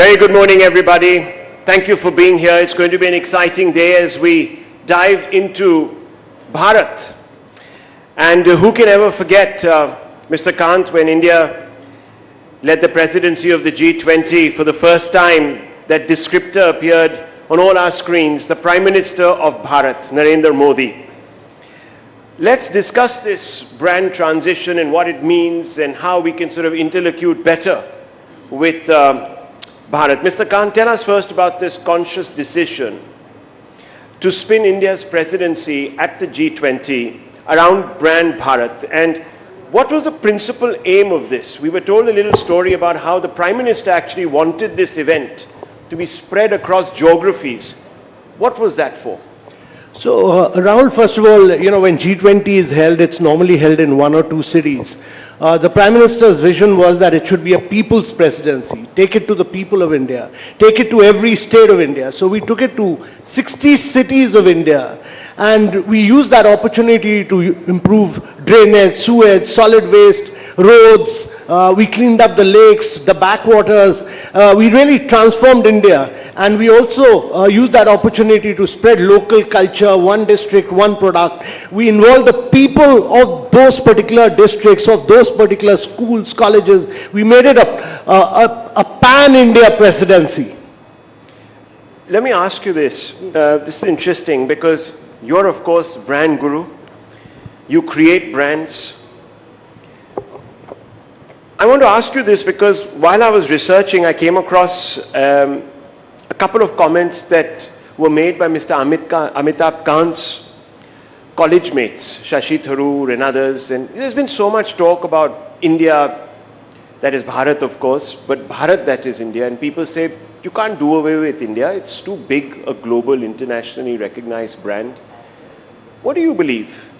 Very good morning, everybody. Thank you for being here. It's going to be an exciting day as we dive into Bharat. And who can ever forget Mr. Kant when India led the presidency of the G20 for the first time. That descriptor appeared on all our screens, the Prime Minister of Bharat, Narendra Modi. Let's discuss this brand transition and what it means and how we can sort of interlocute better with Bharat. Mr. Kant, tell us first about this conscious decision to spin India's presidency at the G20 around brand Bharat. And what was the principal aim of this? We were told a little story about how the Prime Minister actually wanted this event to be spread across geographies. What was that for? So, Rahul, first of all, when G20 is held, it's normally held in 1 or 2 cities. The Prime Minister's vision was that it should be a people's presidency. Take it to the people of India. Take it to every state of India. So we took it to 60 cities of India. And we used that opportunity to improve drainage, sewage, solid waste, roads. We cleaned up the lakes, the backwaters. We really transformed India. And we also used that opportunity to spread local culture, one district, one product. We involved the people of those particular districts, of those particular schools, colleges. We made it a pan-India presidency. Let me ask you this. This is interesting because you're, of course, brand guru. You create brands. I want to ask you this because while I was researching, I came across a couple of comments that were made by Mr. Amitabh Kant's college mates, Shashi Tharoor and others. And there's been so much talk about India, that is Bharat, of course, but Bharat, that is India. And people say, you can't do away with India. It's too big a global, internationally recognized brand. What do you believe?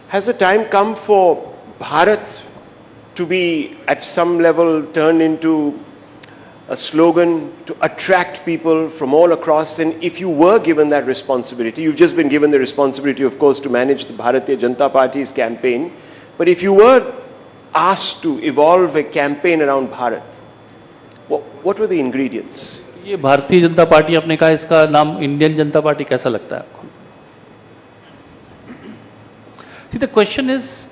Has the time come for Bharat to be at some level turned into a slogan to attract people from all across? And if you were given that responsibility, you've just been given the responsibility, of course, to manage the Bharatiya Janata Party's campaign. But if you were asked to evolve a campaign around Bharat, what were the ingredients? ये Bharatiya Janata party आपने कहा, इसका नाम Indian जनता party कैसा लगता है आपको? See, the question is,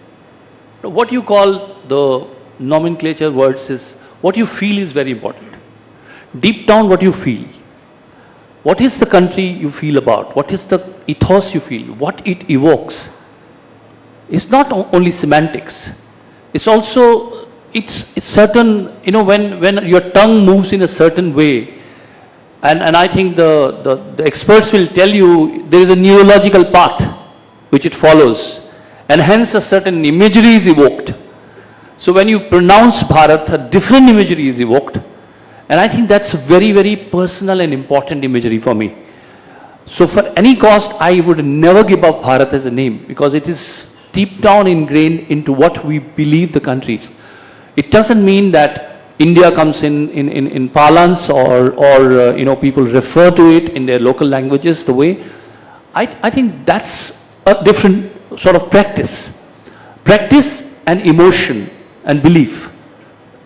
what you call the nomenclature words is, what you feel is very important. Deep down, what you feel. What is the country you feel about? What is the ethos you feel? What it evokes? It's not only semantics. It's also, it's certain, when your tongue moves in a certain way, and I think the experts will tell you there is a neurological path which it follows, and hence a certain imagery is evoked. So when you pronounce Bharat, a different imagery is evoked. And I think that's very, very personal and important imagery for me. So for any cost, I would never give up Bharat as a name because it is deep down ingrained into what we believe the country is. It doesn't mean that India comes in parlance or people refer to it in their local languages the way. I think that's a different sort of practice. Practice and emotion and belief.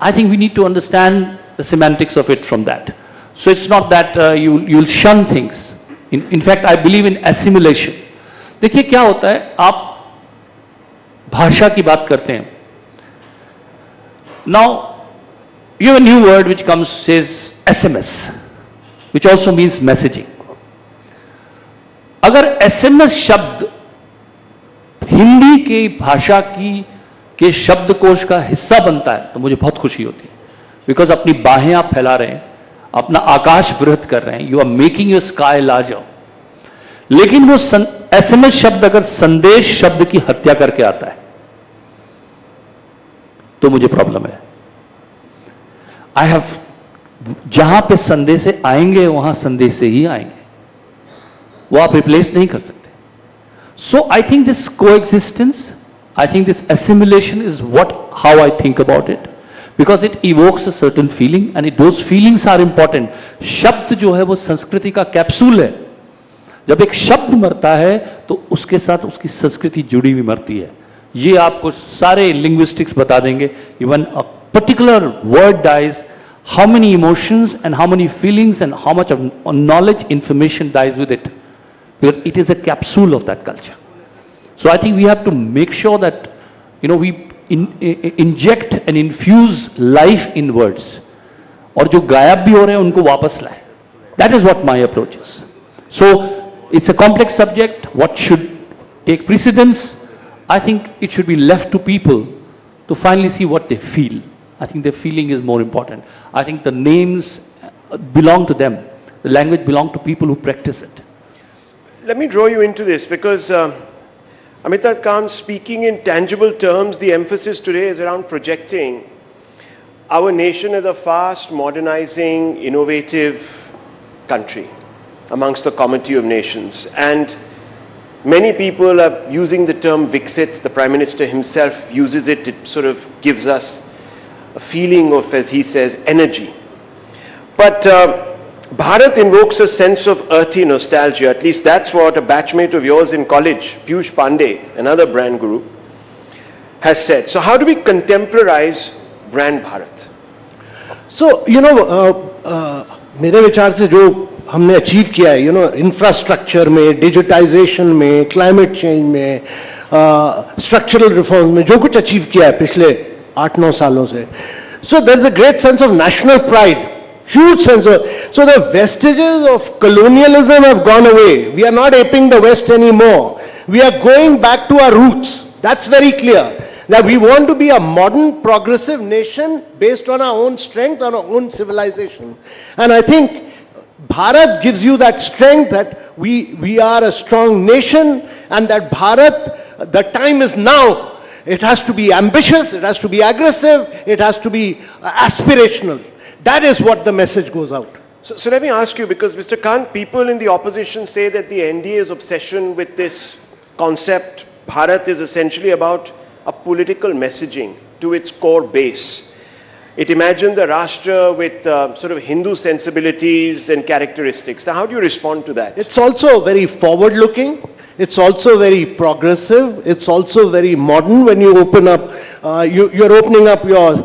I think we need to understand the semantics of it from that. So it's not that you'll shun things. In fact, I believe in assimilation. देखिए क्या होता है, आप भाषा की बात करते हैं. Now, you have a new word which says SMS, which also means messaging. अगर SMS शब्द हिंदी की भाषा के शब्दकोश का हिस्सा बनता है तो मुझे बहुत खुशी होती है. बिकॉज अपनी बाहें आप फैला रहे हैं, अपना आकाश वृहत कर रहे हैं, you are making your sky larger. लेकिन वो SMS शब्द अगर संदेश शब्द की हत्या करके आता है तो मुझे प्रॉब्लम है. आई हैव, जहां पे संदेश आएंगे वहां संदेश से ही आएंगे, वो आप रिप्लेस नहीं कर सकते. सो I think this coexistence, I think this assimilation is how I think about it, because it evokes a certain feeling and those feelings are important. शब्द जो है वो संस्कृति का कैप्सूल है. जब एक शब्द मरता है तो उसके साथ उसकी संस्कृति जुड़ी हुई मरती है. ये आपको सारे linguistics बता देंगे. When a particular word dies, how many emotions and how many feelings and how much of knowledge, information dies with it. Because it is a capsule of that culture. So I think we have to make sure that, we inject and infuse life in words. और जो गायब भी हो रहे हैं उनको वापस लाएं. That is what my approach is. So it's a complex subject. What should take precedence? I think it should be left to people to finally see what they feel. I think their feeling is more important. I think the names belong to them. The language belongs to people who practice it. Let me draw you into this because Amitabh Kant, speaking in tangible terms, the emphasis today is around projecting our nation as a fast, modernizing, innovative country amongst the comity of nations. And many people are using the term Viksit. The Prime Minister himself uses it. It sort of gives us a feeling of, as he says, energy. But Bharat invokes a sense of earthy nostalgia. At least that's what a batchmate of yours in college, Piyush Pandey, another brand guru, has said. So how do we contemporize brand Bharat? So, मेरे विचार से जो हमने achieve किया है, infrastructure में, digitisation में, climate change में, स्ट्रक्चरल रिफॉर्म में जो कुछ अचीव किया है पिछले 8-9 सालों से, so there is a great sense of national pride, huge sense of, so the vestiges of colonialism have gone away. We are not aping the West anymore. We are going back to our roots. That's very clear. That we want to be a modern, progressive nation based on our own strength, on our own civilization. And I think Bharat gives you that strength that we are a strong nation and that Bharat, the time is now. It has to be ambitious, it has to be aggressive, it has to be aspirational. That is what the message goes out. So let me ask you, because Mr. Kant, people in the opposition say that the NDA's obsession with this concept, Bharat, is essentially about a political messaging to its core base. It imagines a Rashtra with sort of Hindu sensibilities and characteristics. Now, how do you respond to that? It's also very forward-looking. It's also very progressive. It's also very modern when you open up, you're opening up your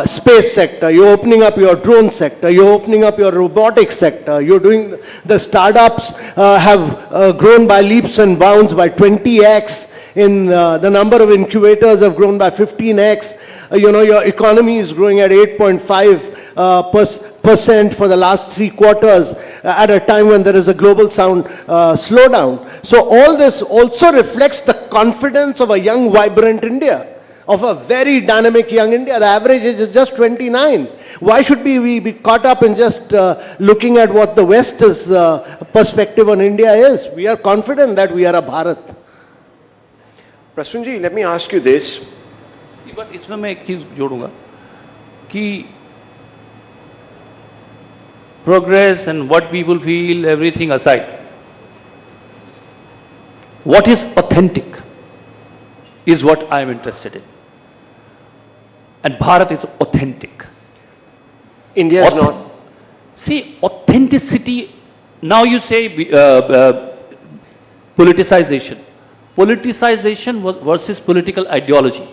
space sector, you're opening up your drone sector, you're opening up your robotics sector, you're doing, the startups have grown by leaps and bounds by 20x. In the number of incubators have grown by 15x. Your economy is growing at 8.5% for the last 3 quarters at a time when there is a global slowdown. So all this also reflects the confidence of a young, vibrant India, of a very dynamic young India. The average age is just 29. Why should we be caught up in just looking at what the West's perspective on India is? We are confident that we are a Bharat. Prasoon ji, let me ask you this. But इसमें मैं एक चीज जोड़ूंगा कि progress and what people feel, everything aside, what is authentic is what I am interested in. And Bharat is authentic. India is not. See, authenticity, now you say politicization. Politicization versus political ideology.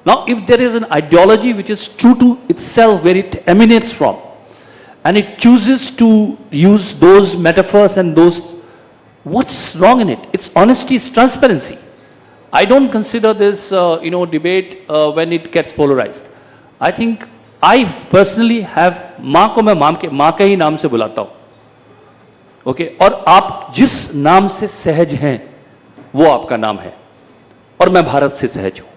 Now, if there is an ideology which is true to itself, where it emanates from, and it chooses to use those metaphors and those, what's wrong in it? It's honesty, it's transparency. I don't consider this, debate when it gets polarized. I think I personally have, माँ को मैं माँ के ही नाम से बुलाता हूँ, okay? और आप जिस नाम से सहज हैं, वो आपका नाम है, और मैं भारत से सहज हूँ.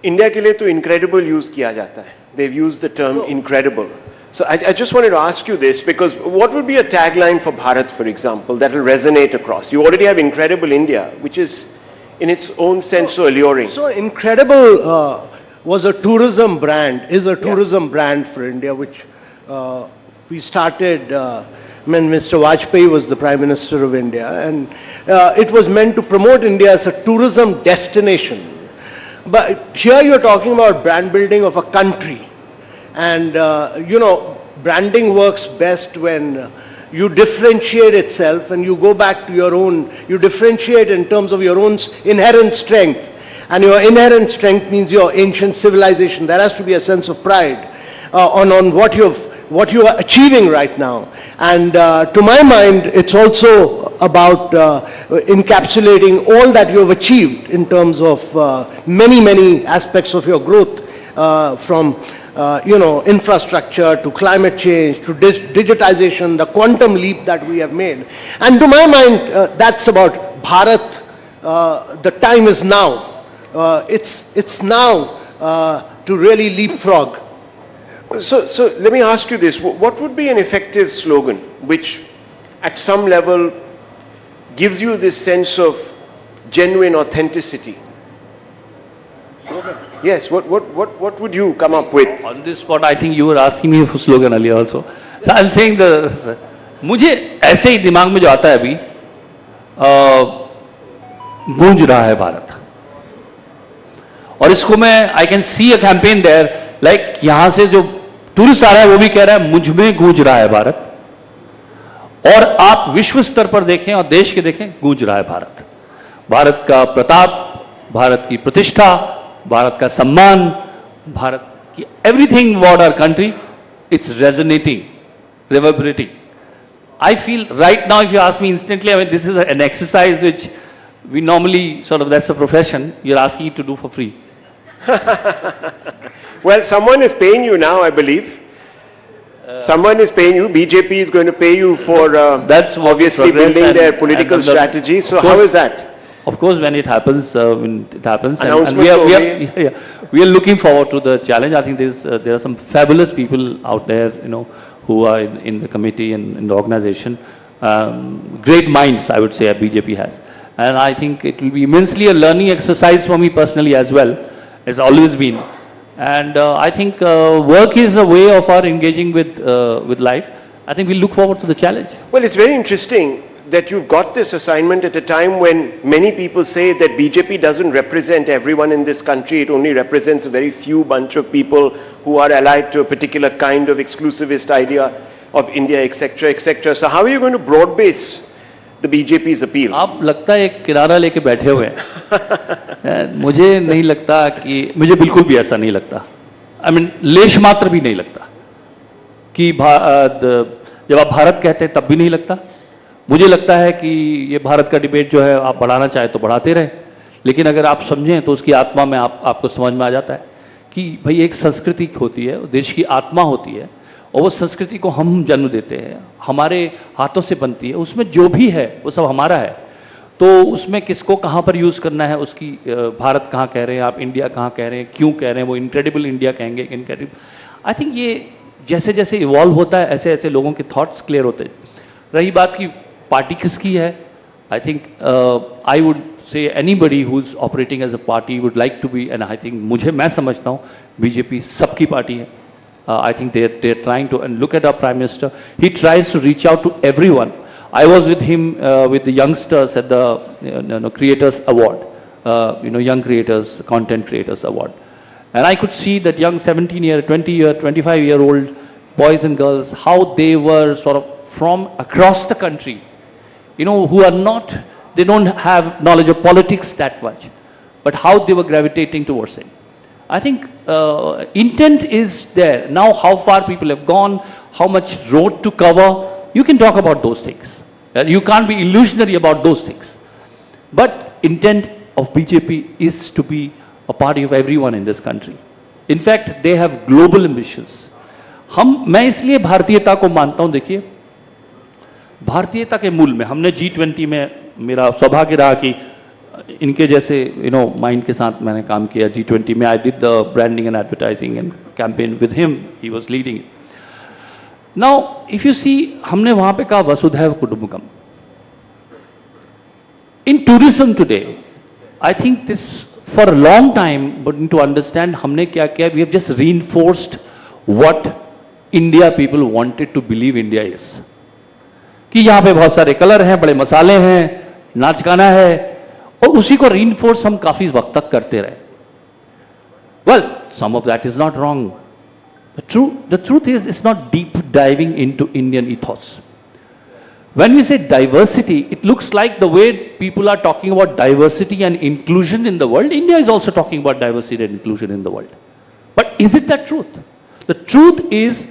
India के लिए तो incredible use किया जाता है. They've used the term incredible. So I just wanted to ask you this, because what would be a tagline for Bharat, for example, that will resonate across? You already have Incredible India, which is in its own sense so alluring. So Incredible was a tourism brand, is a tourism brand for India, which we started when Mr. Vajpayee was the Prime Minister of India, and it was meant to promote India as a tourism destination. But here you're talking about brand building of a country. And, branding works best when you differentiate itself and you go back to your own, you differentiate in terms of your own inherent strength. And your inherent strength means your ancient civilization. There has to be a sense of pride. on what you are achieving right now. And to my mind, it's also about encapsulating all that you have achieved in terms of many aspects of your growth, from infrastructure to climate change to digitization, the quantum leap that we have made. And to my mind, that's about Bharat. The time is now. It's now to really leapfrog. So let me ask you this. What would be an effective slogan which at some level gives you this sense of genuine authenticity? Yes, what would you come up with? On this spot, I think you were asking me for slogan earlier also. So I'm saying मुझे ऐसे ही दिमाग में जो आता है अभी, गूंज रहा है भारत. और इसको मैं, I can see a campaign there, like यहाँ से जो टूरिस्ट आ रहा है वो भी कह रहा है मुझ में गूंज रहा है भारत. और आप विश्व स्तर पर देखें और देश के देखें, गूंज रहा है भारत. भारत का प्रताप, भारत की प्रतिष्ठा, भारत का सम्मान, भारत की everything about our country, it's resonating, reverberating. I feel right now, if you ask me instantly, I mean, this is an exercise which we normally sort of, that's a profession, you're asking it to do for free. Well, someone is paying you now, I believe. Someone is paying you. BJP is going to pay you for that's obviously building their political strategy. So how is that? Of course, when it happens, and Announcement we are looking forward to the challenge. I think there are some fabulous people out there, who are in the committee and in the organization. Great minds, I would say, BJP has. And I think it will be immensely a learning exercise for me personally as well, has always been. And I think work is a way of our engaging with life. I think we look forward to the challenge. Well, it's very interesting that you've got this assignment at a time when many people say that BJP doesn't represent everyone in this country. It only represents a very few bunch of people who are allied to a particular kind of exclusivist idea of India, etc., etc. So how are you going to broad base the BJP's appeal? आप लगता है एक किनारा लेके बैठे हुए हैं. मुझे नहीं लगता कि, मुझे बिल्कुल भी ऐसा नहीं लगता. I mean, लेश मात्र भी नहीं लगता कि जब आप भारत कहते हैं तब भी नहीं लगता. मुझे लगता है कि ये भारत का डिबेट जो है आप बढ़ाना चाहे तो बढ़ाते रहे, लेकिन अगर आप समझें तो उसकी आत्मा में आपको समझ में आ जाता है कि भाई एक संस्कृति होती है, देश की आत्मा होती है, और वो संस्कृति को हम जन्म देते हैं, हमारे हाथों से बनती है, उसमें जो भी है वो सब हमारा है. तो उसमें किसको कहाँ पर यूज़ करना है, उसकी भारत कहाँ कह रहे हैं आप, इंडिया कहाँ कह रहे हैं, क्यों कह रहे हैं, वो इनक्रेडिबल इंडिया कहेंगे, इनक्रेडिबल. आई थिंक ये जैसे जैसे इवॉल्व होता है ऐसे ऐसे लोगों के थॉट्स क्लियर होते हैं. रही बात की पार्टी किसकी है, I think I would say anybody who is operating as a party would like to be, and I think मैं समझता हूँ बीजेपी सबकी पार्टी है. I think they're trying to, and look at our Prime Minister, he tries to reach out to everyone. I was with him with the youngsters at the Creators Award, Young Creators, Content Creators Award. And I could see that young 17-year, 20-year, 25-year-old boys and girls, how they were sort of from across the country, who are not, they don't have knowledge of politics that much, but how they were gravitating towards it. I think intent is there. Now how far people have gone, how much road to cover, you can talk about those things. You can't be illusionary about those things. But intent of BJP is to be a party of everyone in this country. In fact, they have global ambitions. मैं इसलिए भारतीयता को मानता हूं. देखिए, भारतीयता के मूल में हमने G20 में, मेरा सौभाग्य रहा कि इनके जैसे माइंड के साथ मैंने काम किया. G20 में I did the branding and advertising and campaign with him, he was leading. Now if you see, हमने वहां पे कहा वसुधैव कुटुंबकम. इन tourism today, I think this for a long time, but need to understand हमने क्या किया. We have just reinforced what India people wanted to believe India is, कि यहां पे बहुत सारे कलर हैं, बड़े मसाले हैं, नाच गाना है, और उसी को रीइंफोर्स हम काफी वक्त तक करते रहे. Well, some of that is not wrong. The truth is, it's not deep diving into Indian ethos. When we say diversity, it looks like the way people are talking about diversity and inclusion in the world, India is also talking about diversity and inclusion in the world. But is it that truth? The truth is,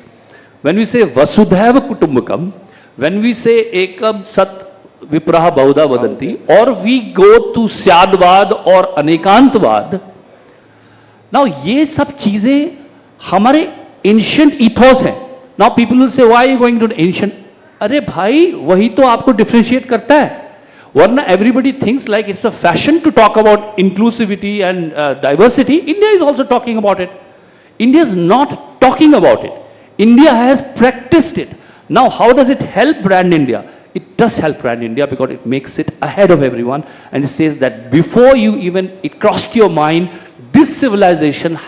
when we say Vasudhaiva Kutumbakam, when we say Ekam Sat Vipraha Bahuda Vadanti, or we go to Syadvad or Anekantvad, now ये सब चीजें हमारे ancient ethos हैं. Now people will say, why are you going to ancient? अरे भाई वही तो आपको differentiate करता है. Warna everybody thinks like it's a fashion to talk about inclusivity and diversity. India is also talking about it. India is not talking about it. India has practiced it. Now how does it help brand India? It does help brand India because it makes it ahead of everyone, and it says that before you even, it crossed your mind, this civilization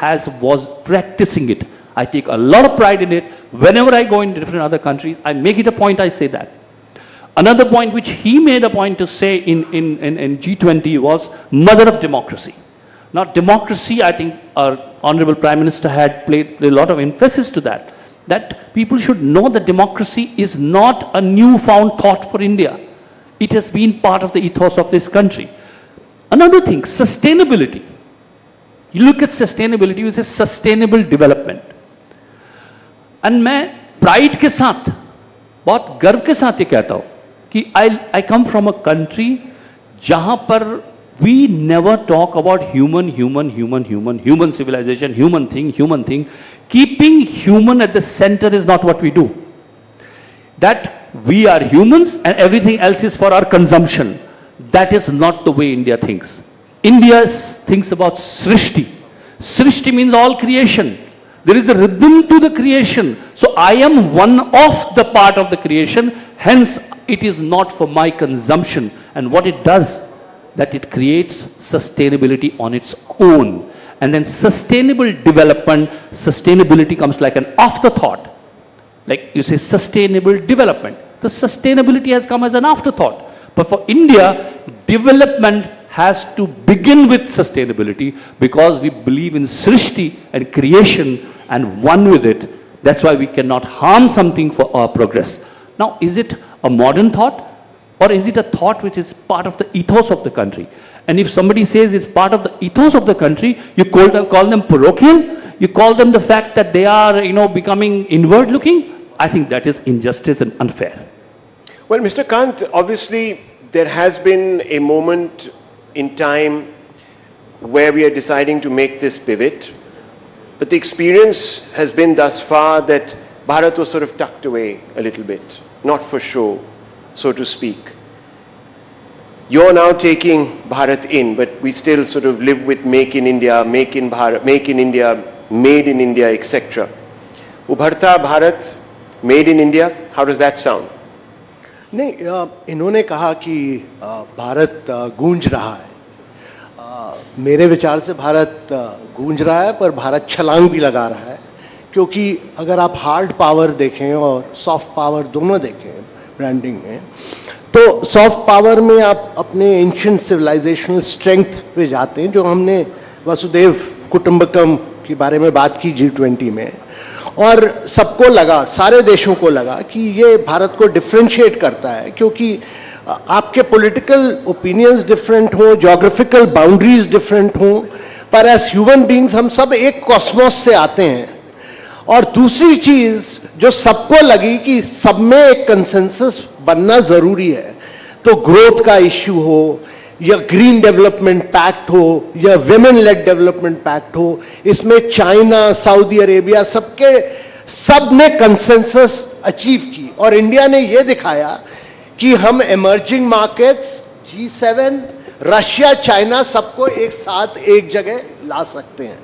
was practicing it. I take a lot of pride in it. Whenever I go in different other countries, I make it a point, I say that. Another point which he made a point to say in G20 was mother of democracy. Now democracy, I think our Honorable Prime Minister had played a lot of emphasis to that. That people should know that democracy is not a newfound thought for India. It has been part of the ethos of this country. Another thing, sustainability. You look at sustainability, you say sustainable development. And मैं pride के साथ, बहुत गर्व के साथ ये कहता हूँ कि I come from a country जहाँ पर we never talk about human civilization, human thing. Keeping human at the center is not what we do. That we are humans and everything else is for our consumption. That is not the way India thinks. India thinks about Srishti. Srishti means all creation. There is a rhythm to the creation. So I am one of the part of the creation. Hence, it is not for my consumption. And what it does, that it creates sustainability on its own. And then sustainable development, sustainability comes like an afterthought. Like you say sustainable development. The sustainability has come as an afterthought. But for India, development has to begin with sustainability because we believe in Srishti and creation and one with it. That's why we cannot harm something for our progress. Now, is it a modern thought or is it a thought which is part of the ethos of the country? And if somebody says it's part of the ethos of the country, you call them parochial, you call them the fact that they are, becoming inward looking, I think that is injustice and unfair. Well, Mr. Kant, obviously there has been a moment in time where we are deciding to make this pivot, but the experience has been thus far that Bharat was sort of tucked away a little bit, not for show, so to speak. You're now taking Bharat in, but we still sort of live with make in India, make in Bharat, make in India, made in India, etc. Ubharta Bharat, made in India, how does that sound? नहीं, इन्होंने कहा कि भारत गूंज रहा है. मेरे विचार से भारत गूंज रहा है, पर भारत छलांग भी लगा रहा है, क्योंकि अगर आप हार्ड पावर देखें और सॉफ्ट पावर दोनों देखें ब्रांडिंग में, तो सॉफ्ट पावर में आप अपने एंशिएंट सिविलाइजेशनल स्ट्रेंथ पे जाते हैं, जो हमने वसुधैव कुटुंबकम के बारे में बात की G20 में, और सबको लगा, सारे देशों को लगा कि ये भारत को डिफरेंशिएट करता है, क्योंकि आपके पॉलिटिकल ओपिनियंस डिफरेंट हो, ज्योग्राफिकल बाउंड्रीज डिफरेंट हो, पर एज ह्यूमन बीइंग्स हम सब एक कॉस्मोस से आते हैं. और दूसरी चीज जो सबको लगी कि सब में एक कंसेंसस बनना जरूरी है, तो ग्रोथ का इश्यू हो या ग्रीन डेवलपमेंट पैक्ट हो या विमेन लेड डेवलपमेंट पैक्ट हो, इसमें चाइना, सऊदी अरेबिया सब ने कंसेंसस अचीव की. और इंडिया ने यह दिखाया कि हम emerging markets, G7, Russia, China सबको एक साथ एक जगह ला सकते हैं.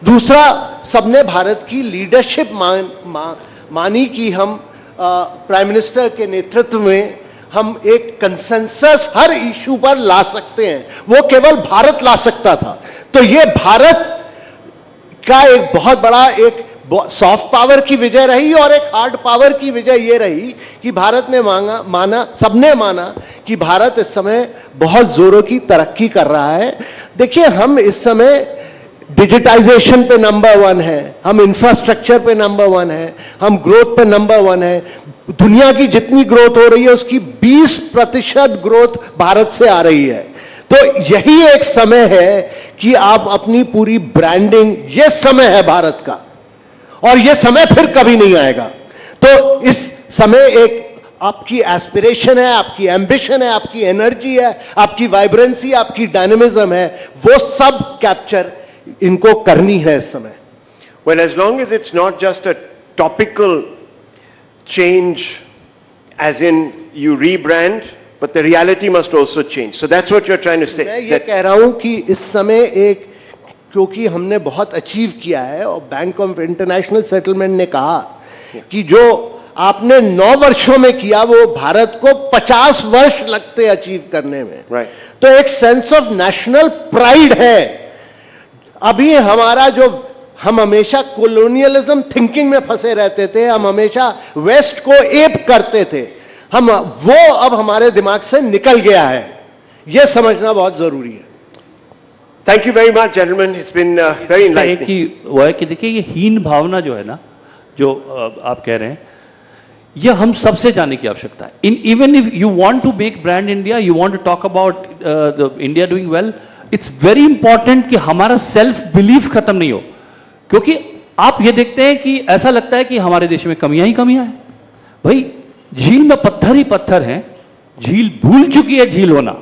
दूसरा, सबने भारत की लीडरशिप मानी कि हम प्राइम मिनिस्टर के नेतृत्व में हम एक कंसेंसस हर इशू पर ला सकते हैं. वो केवल भारत ला सकता था. तो ये भारत का एक बहुत बड़ा एक सॉफ्ट पावर की विजय रही और एक हार्ड पावर की विजय ये रही कि भारत ने सबने माना कि भारत इस समय बहुत जोरों की तरक्की कर रहा है. देखिए, हम इस समय डिजिटाइजेशन पे नंबर 1 है, हम इंफ्रास्ट्रक्चर पे नंबर 1 है, हम ग्रोथ पे नंबर 1 है. दुनिया की जितनी ग्रोथ हो रही है उसकी 20% ग्रोथ भारत से आ रही है. तो यही एक समय है कि आप अपनी पूरी ब्रांडिंग, ये समय है भारत का. और ये समय फिर कभी नहीं आएगा। तो इस समय एक आपकी एस्पिरेशन है, आपकी एम्बिशन है, आपकी एनर्जी है, आपकी वाइब्रेंसी, आपकी डायनेमिज्म है, वो सब कैप्चर इनको करनी है इस समय। Well, as long as it's not just a topical change, as in you rebrand, but the reality must also change. So that's what you're trying to say. मैं ये कह रहा हूं कि इस समय एक, क्योंकि हमने बहुत अचीव किया है और बैंक ऑफ इंटरनेशनल सेटलमेंट ने कहा कि जो आपने 9 वर्षों में किया वो भारत को 50 वर्ष लगते अचीव करने में। Right. तो एक सेंस ऑफ नेशनल प्राइड है। अभी हमारा जो, हम हमेशा कोलोनियलिज्म थिंकिंग में फंसे रहते थे, हम हमेशा वेस्ट को एप करते थे, हम वो अब हमारे दिमाग से निकल गया है, यह समझना बहुत जरूरी है। Thank you very much, gentlemen. It's been very enlightening. वो है कि देखिए ये हीन भावना जो है ना, जो आप कह रहे हैं, यह हम सबसे जानने की आवश्यकता है। Even if you want to make brand India, you want to talk about the India doing well, it's very important कि हमारा सेल्फ बिलीफ खत्म नहीं हो। क्योंकि आप ये देखते हैं कि ऐसा लगता है कि हमारे देश में कमियां ही कमियां हैं। भाई झील में पत्थर ही पत्थर हैं, झील भूल चुकी है झील होना।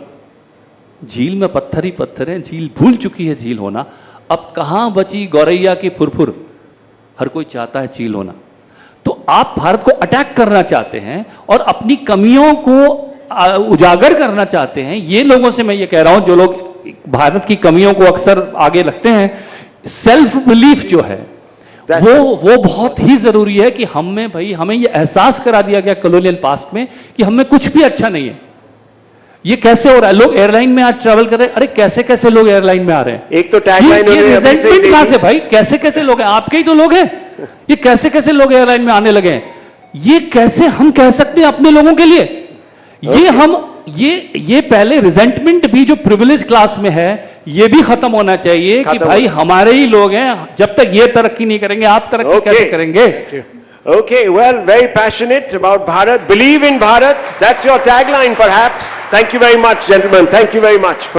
झील में पत्थर ही पत्थर हैं, झील भूल चुकी है झील होना। अब कहां बची गौरैया की फुरफुर, हर कोई चाहता है चील होना। तो आप भारत को अटैक करना चाहते हैं और अपनी कमियों को उजागर करना चाहते हैं। ये लोगों से मैं ये कह रहा हूं, जो लोग भारत की कमियों को अक्सर आगे रखते हैं, सेल्फ बिलीफ जो है वो बहुत ही जरूरी है कि हमें, भाई हमें ये एहसास करा दिया गया कॉलोनियल पास्ट में कि हमें कुछ भी अच्छा नहीं है। ये कैसे हो रहा है? लोग एयरलाइन में आज ट्रैवल कर रहे हैं, अरे कैसे कैसे लोग एयरलाइन में आ रहे हैं। एक तो टैगलाइन रिजेंटमेंट कहां से भाई? कैसे कैसे लोग हैं? आपके ही तो लोग हैं। ये कैसे कैसे लोग एयरलाइन में आने लगे हैं? ये कैसे हम कह सकते हैं अपने लोगों के लिए? ये हम ये पहले रिजेंटमेंट भी जो प्रिविलेज क्लास में है, ये भी खत्म होना चाहिए कि भाई हमारे ही लोग हैं, जब तक ये तरक्की नहीं करेंगे आप तरक्की कैसे करेंगे? Okay, well, very passionate about Bharat. Believe in Bharat. That's your tagline, perhaps. Thank you very much, gentlemen. Thank you very much.